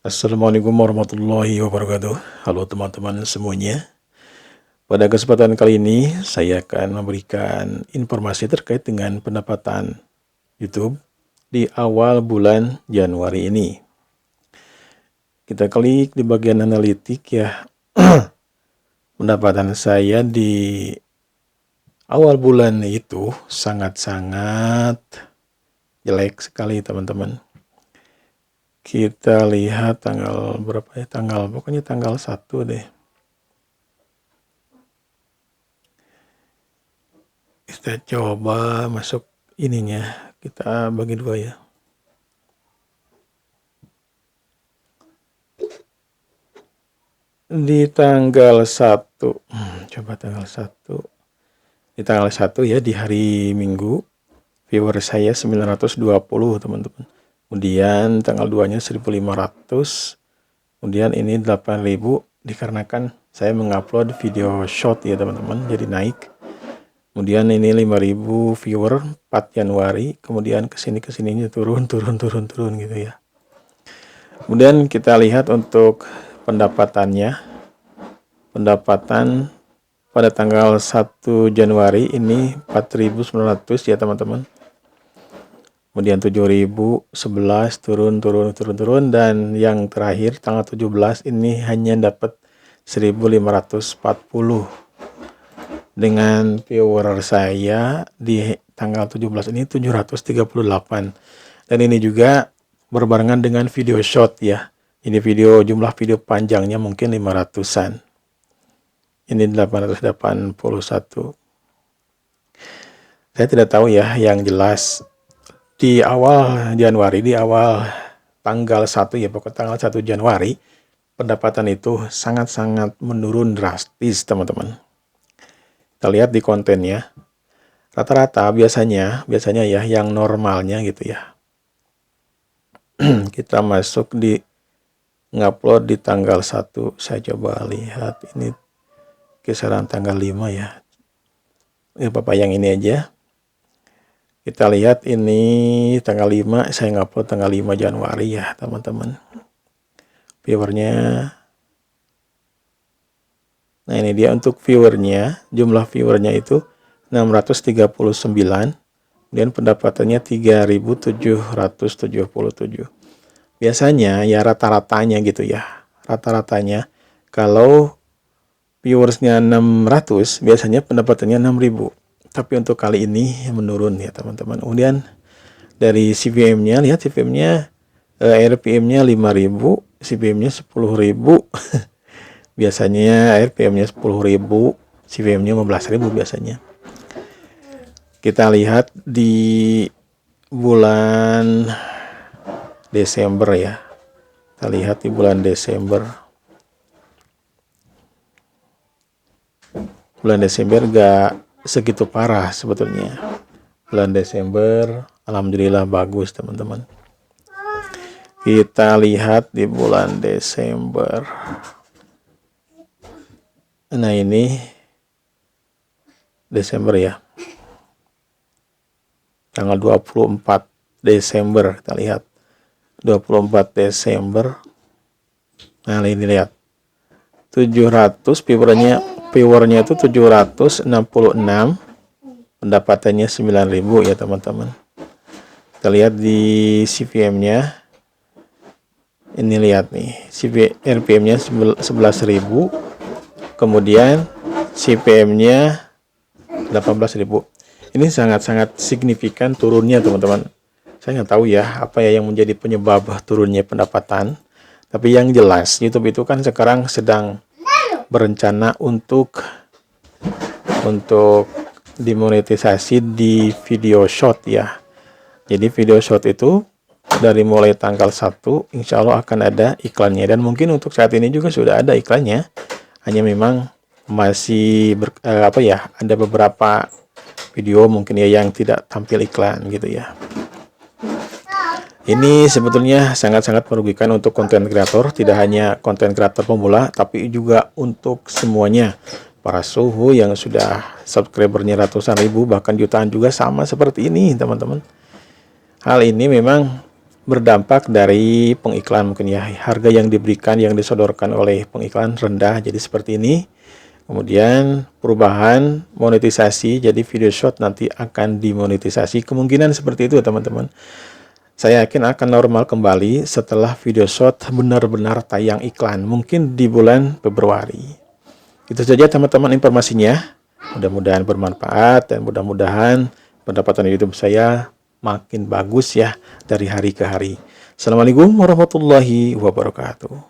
Assalamualaikum warahmatullahi wabarakatuh. Halo teman-teman semuanya. Pada kesempatan kali ini saya akan memberikan informasi terkait dengan pendapatan YouTube di awal bulan Januari ini. Kita klik di bagian analitik ya. Pendapatan saya di awal bulan itu sangat-sangat jelek sekali teman-teman. Kita lihat tanggal berapa ya, pokoknya tanggal 1 deh. Kita coba masuk ininya, kita bagi dua ya. Di tanggal 1, coba tanggal 1. Di tanggal 1 ya, di hari Minggu, viewer saya 920 teman-teman. Kemudian tanggal 2-nya 1500. Kemudian ini 8000 dikarenakan saya mengupload video short ya teman-teman, jadi naik. Kemudian ini 5000 viewer 4 Januari, kemudian kesininya turun gitu ya. Kemudian kita lihat untuk pendapatannya. Pendapatan pada tanggal 1 Januari ini 4900 ya teman-teman. Kemudian 7011 turun, dan yang terakhir tanggal 17 ini hanya dapat 1540. Dengan viewer saya di tanggal 17 ini 738. Dan ini juga berbarengan dengan video short ya. Ini jumlah video panjangnya mungkin 500-an. Ini 881. Saya tidak tahu ya, yang jelas di awal Januari, di awal tanggal 1 ya, pokoknya tanggal 1 Januari, pendapatan itu sangat-sangat menurun drastis teman-teman. Kita lihat di kontennya, rata-rata biasanya ya yang normalnya gitu ya. Kita masuk di ngupload di tanggal 1, saya coba lihat ini kisaran tanggal 5 ya. Bapak yang ini aja. Kita lihat ini tanggal 5, saya ngupload tanggal 5 Januari ya teman-teman. Viewernya. Nah ini dia untuk viewernya, jumlah viewernya itu 639, kemudian pendapatannya 3777. Biasanya ya rata-ratanya gitu ya, rata-ratanya kalau viewersnya 600 biasanya pendapatannya 6000. Tapi untuk kali ini menurun ya teman-teman. Kemudian dari CPM-nya, lihat CPM-nya, RPM-nya 5000, CPM-nya 10.000. Biasanya RPM-nya 10.000, CPM-nya 15.000 biasanya. Kita lihat di bulan Desember ya. Kita lihat di bulan Desember. Bulan Desember gak segitu parah sebetulnya. Bulan Desember alhamdulillah bagus teman-teman. Kita lihat di bulan Desember. Nah ini Desember ya, tanggal 24 Desember kita lihat, 24 Desember. Nah ini lihat 700 viewernya itu 766, pendapatannya 9.000 ya teman-teman. Kita lihat di CPM-nya, ini lihat nih, RPM-nya 11.000, kemudian CPM-nya 18.000. Ini sangat-sangat signifikan turunnya teman-teman. Saya nggak tahu ya apa ya yang menjadi penyebab turunnya pendapatan. Tapi yang jelas YouTube itu kan sekarang sedang berencana untuk dimonetisasi di video short ya. Jadi video short itu dari mulai tanggal 1 insya Allah akan ada iklannya, dan mungkin untuk saat ini juga sudah ada iklannya. Hanya memang masih ada beberapa video mungkin ya yang tidak tampil iklan gitu ya. Ini sebetulnya sangat-sangat merugikan untuk konten kreator, tidak hanya konten kreator pemula, tapi juga untuk semuanya. Para suhu yang sudah subscribernya ratusan ribu, bahkan jutaan juga sama seperti ini teman-teman. Hal ini memang berdampak dari pengiklan mungkin ya, harga yang diberikan, yang disodorkan oleh pengiklan rendah, jadi seperti ini. Kemudian perubahan monetisasi, jadi video short nanti akan dimonetisasi, kemungkinan seperti itu teman-teman. Saya yakin akan normal kembali setelah video short benar-benar tayang iklan, mungkin di bulan Februari. Itu saja teman-teman informasinya, mudah-mudahan bermanfaat dan mudah-mudahan pendapatan YouTube saya makin bagus ya dari hari ke hari. Assalamualaikum warahmatullahi wabarakatuh.